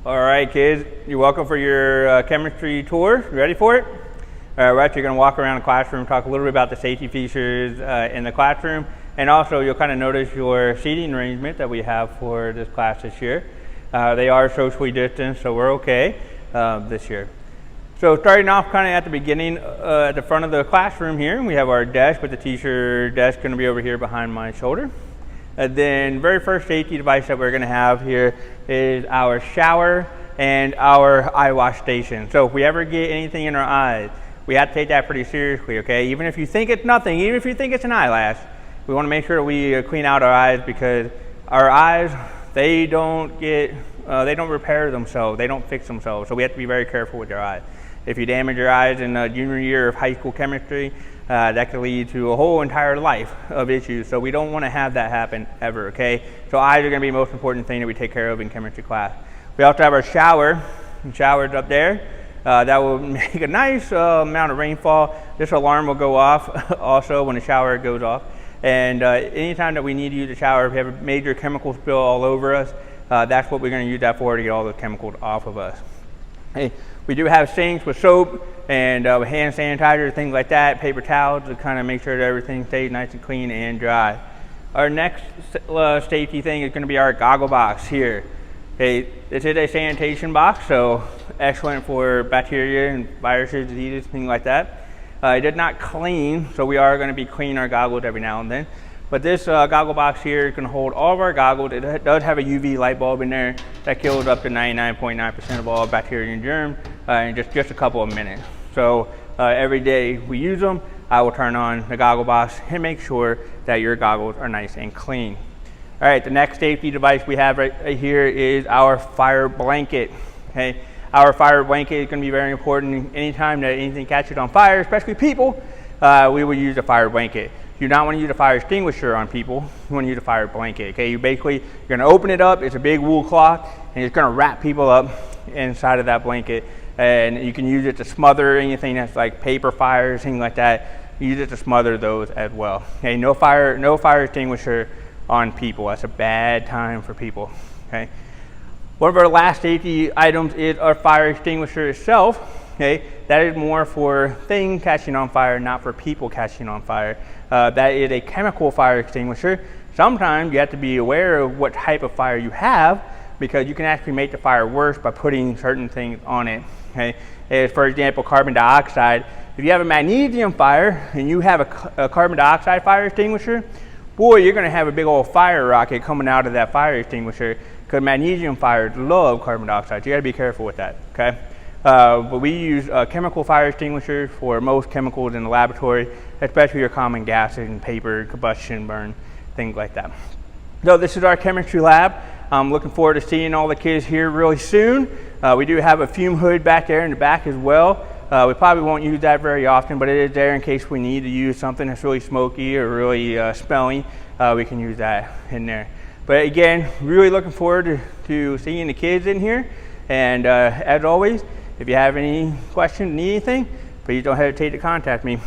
All right, kids, you're welcome for your chemistry tour. You ready for it? All right, you're going to walk around the classroom, talk a little bit about the safety features in the classroom, and also you'll kind of notice your seating arrangement that we have for this class this year. They are socially distanced, so we're okay this year. So starting off kind of at the beginning, at the front of the classroom here, we have our desk with the teacher desk going to be over here behind my shoulder. And then very first safety device that we're going to have here is our shower and our eye wash station. So if we ever get anything in our eyes, we have to take that pretty seriously, okay? Even if you think it's nothing, even if you think it's an eyelash, we want to make sure that we clean out our eyes, because our eyes, they don't repair themselves, they don't fix themselves. So we have to be very careful with our eyes. If you damage your eyes in the junior year of high school chemistry, that could lead to a whole entire life of issues. So we don't want to have that happen ever, okay? So eyes are going to be the most important thing that we take care of in chemistry class. We also have our shower. The shower's up there. That will make a nice amount of rainfall. This alarm will go off also when the shower goes off. And anytime that we need to use the shower, if we have a major chemical spill all over us, that's what we're going to use that for, to get all the chemicals off of us. Hey, we do have sinks with soap and hand sanitizer, things like that, paper towels to kind of make sure that everything stays nice and clean and dry. Our next safety thing is going to be our goggle box here. Okay, this is a sanitation box, so excellent for bacteria and viruses, diseases, things like that. It did not clean, so we are going to be cleaning our goggles every now and then. But this goggle box here can hold all of our goggles. It does have a UV light bulb in there that kills up to 99.9% of all bacteria and germs in just a couple of minutes. So every day we use them, I will turn on the goggle box and make sure that your goggles are nice and clean. All right, the next safety device we have right here is our fire blanket. Okay, our fire blanket is going to be very important. Anytime that anything catches on fire, especially people, we will use a fire blanket. You do not want to use a fire extinguisher on people. You want to use a fire blanket. Okay, you're going to open it up. It's a big wool cloth, and it's going to wrap people up inside of that blanket. And you can use it to smother anything that's like paper fires, things like that. Use it to smother those as well. Okay, no fire extinguisher on people. That's a bad time for people. Okay. One of our last safety items is our fire extinguisher itself. Okay, that is more for things catching on fire, not for people catching on fire. That is a chemical fire extinguisher. Sometimes you have to be aware of what type of fire you have, because you can actually make the fire worse by putting certain things on it. Okay, as for example, carbon dioxide. If you have a magnesium fire and you have a carbon dioxide fire extinguisher, boy, you're going to have a big old fire rocket coming out of that fire extinguisher, because magnesium fires love carbon dioxide. So you got to be careful with that. Okay. But we use chemical fire extinguishers for most chemicals in the laboratory, especially your common gases and paper, combustion, burn, things like that. So this is our chemistry lab. I'm looking forward to seeing all the kids here really soon. We do have a fume hood back there in the back as well. We probably won't use that very often, but it is there in case we need to use something that's really smoky or really smelly. We can use that in there. But again, really looking forward to seeing the kids in here. And as always, if you have any questions, need anything, please don't hesitate to contact me.